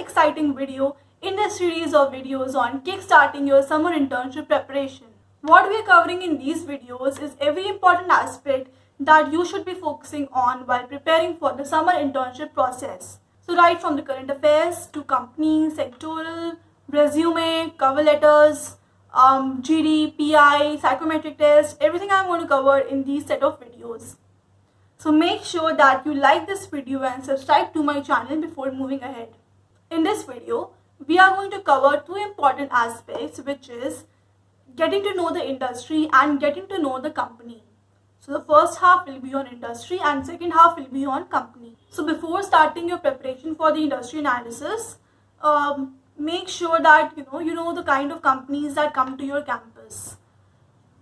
exciting video in this series of videos on kickstarting your summer internship preparation. What we are covering in these videos is every important aspect that you should be focusing on while preparing for the summer internship process. So right from the current affairs to company, sectoral, resume, cover letters, GD, PI, psychometric test, everything I'm going to cover in these set of videos. So make sure that you like this video and subscribe to my channel before moving ahead. In this video, we are going to cover two important aspects, which is getting to know the industry and getting to know the company. So the first half will be on industry and second half will be on company. So before starting your preparation for the industry analysis, make sure that you know the kind of companies that come to your campus.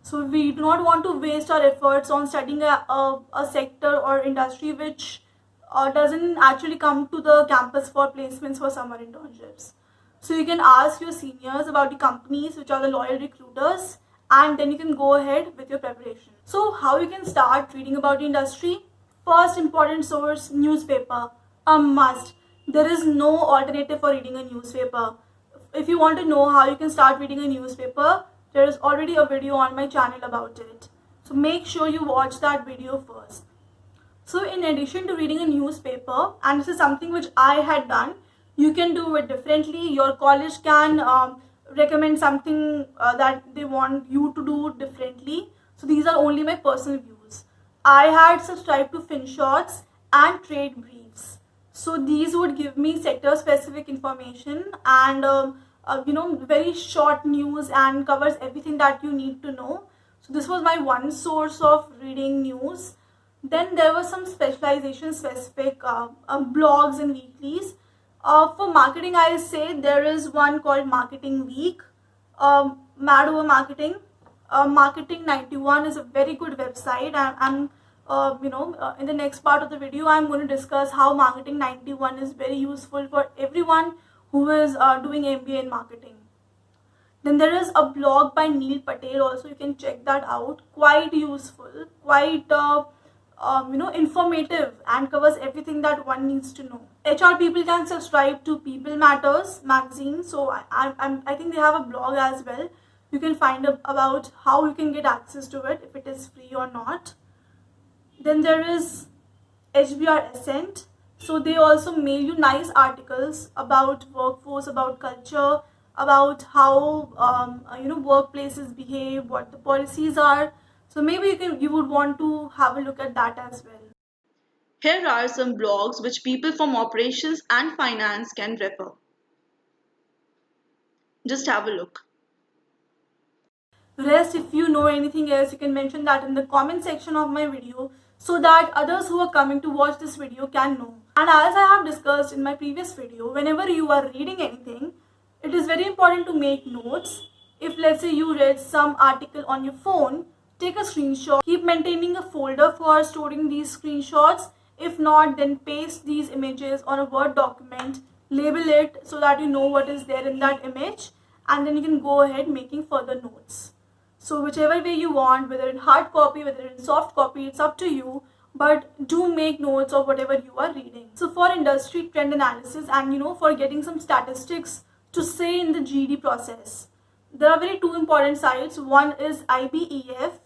So we do not want to waste our efforts on studying a sector or industry which doesn't actually come to the campus for placements for summer internships. So you can ask your seniors about the companies which are the loyal recruiters, and then you can go ahead with your preparation. So how you can start reading about the industry? First important source, newspaper, a must. There is no alternative for reading a newspaper. If you want to know how you can start reading a newspaper, there is already a video on my channel about it. So make sure you watch that video first. So in addition to reading a newspaper, and this is something which I had done, you can do it differently. Your college can recommend something that they want you to do differently. So these are only my personal views. I had subscribed to FinShots and Trade Briefs. So these would give me sector specific information and very short news and covers everything that you need to know. So this was my one source of reading news. Then there was some specialization specific blogs and weeklies. For marketing, I'll say there is one called Marketing Week, Mad Over Marketing. Marketing 91 is a very good website, and in the next part of the video, I'm going to discuss how Marketing 91 is very useful for everyone who is doing MBA in marketing. Then there is a blog by Neil Patel also, you can check that out. Quite useful, quite informative, and covers everything that one needs to know. HR people can subscribe to People Matters magazine, so I think they have a blog as well. You can find about how you can get access to it, if it is free or not. Then there is HBR Ascent. So they also mail you nice articles about workforce, about culture, about how workplaces behave, what the policies are. So maybe you would want to have a look at that as well. Here are some blogs which people from operations and finance can refer. Just have a look. Rest, if you know anything else, you can mention that in the comment section of my video so that others who are coming to watch this video can know. And as I have discussed in my previous video, whenever you are reading anything, it is very important to make notes. If let's say you read some article on your phone, take a screenshot. Keep maintaining a folder for storing these screenshots. If not, then paste these images on a Word document, label it so that you know what is there in that image, and then you can go ahead making further notes. So whichever way you want, whether in hard copy, whether in soft copy, it's up to you, but do make notes of whatever you are reading. So for industry trend analysis and for getting some statistics to say in the GD process, there are very two important sites. One is IBEF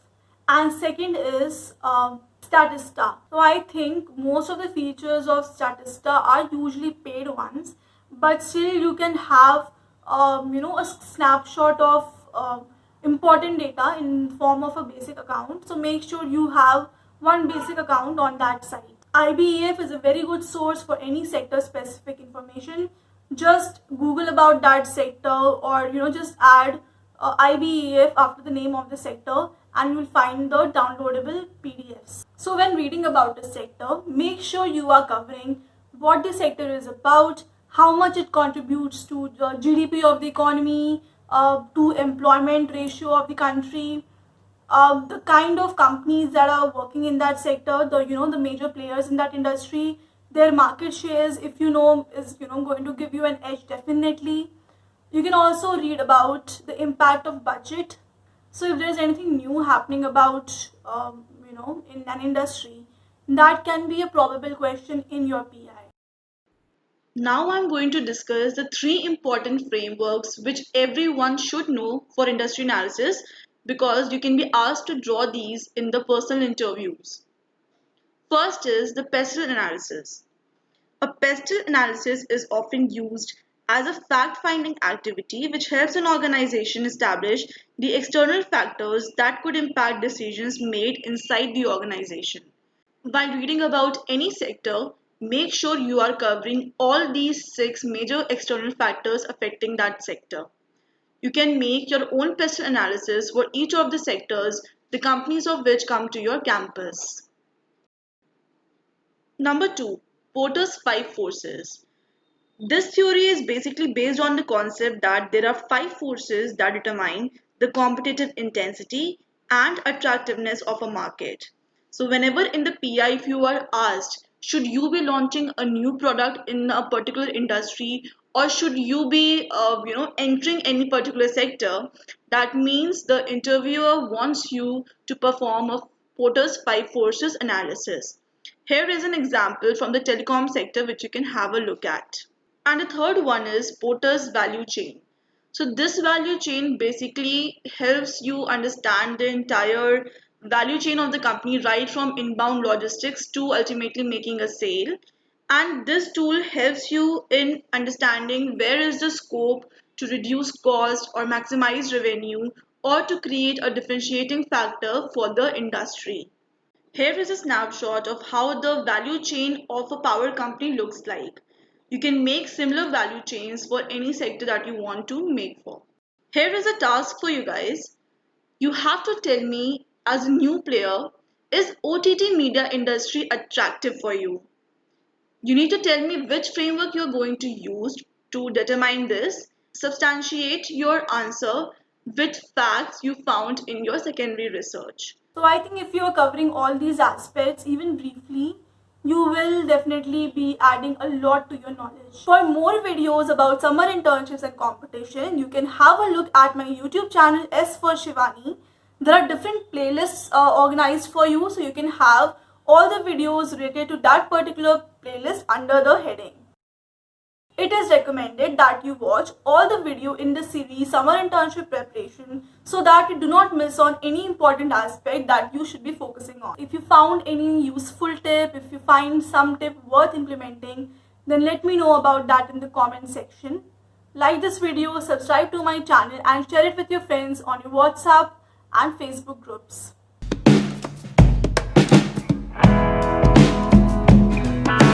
and second is Statista. So I think most of the features of Statista are usually paid ones, but still you can have a snapshot of important data in form of a basic account. So make sure you have one basic account on that site. IBEF is a very good source for any sector specific information. Just Google about that sector, or just add IBEF after the name of the sector, and you'll find the downloadable PDFs. So when reading about a sector, make sure you are covering what the sector is about, how much it contributes to the GDP of the economy, to employment ratio of the country, the kind of companies that are working in that sector, the major players in that industry, their market shares, if is going to give you an edge definitely. You can also read about the impact of budget. So if there's anything new happening about in an industry, that can be a probable question in your PI. Now I'm going to discuss the three important frameworks which everyone should know for industry analysis, because you can be asked to draw these in the personal interviews. First is the pestle analysis. A pestle analysis is often used as a fact-finding activity which helps an organization establish the external factors that could impact decisions made inside the organization. While reading about any sector, make sure you are covering all these 6 major external factors affecting that sector. You can make your own pestle analysis for each of the sectors, the companies of which come to your campus. Number 2, Porter's 5 forces. This theory is basically based on the concept that there are 5 forces that determine the competitive intensity and attractiveness of a market. So whenever in the PI, if you are asked, should you be launching a new product in a particular industry, or should you be entering any particular sector, that means the interviewer wants you to perform a Porter's 5 forces analysis. Here is an example from the telecom sector which you can have a look at. And the third one is Porter's value chain. So this value chain basically helps you understand the entire value chain of the company, right from inbound logistics to ultimately making a sale. And this tool helps you in understanding where is the scope to reduce cost or maximize revenue, or to create a differentiating factor for the industry. Here is a snapshot of how the value chain of a power company looks like. You can make similar value chains for any sector that you want to make for. Here is a task for you guys. You have to tell me, as a new player, is OTT media industry attractive for you? You need to tell me which framework you're going to use to determine this. Substantiate your answer with facts you found in your secondary research. So I think if you are covering all these aspects even briefly, you will definitely be adding a lot to your knowledge. For more videos about summer internships and competition, you can have a look at my YouTube channel S for Shivani. There are different playlists organized for you, so you can have all the videos related to that particular playlist under the heading. It is recommended that you watch all the video in the series Summer Internship Preparation so that you do not miss on any important aspect that you should be focusing on. If you found any useful tip, if you find some tip worth implementing, then let me know about that in the comment section. Like this video, subscribe to my channel and share it with your friends on your WhatsApp and Facebook groups.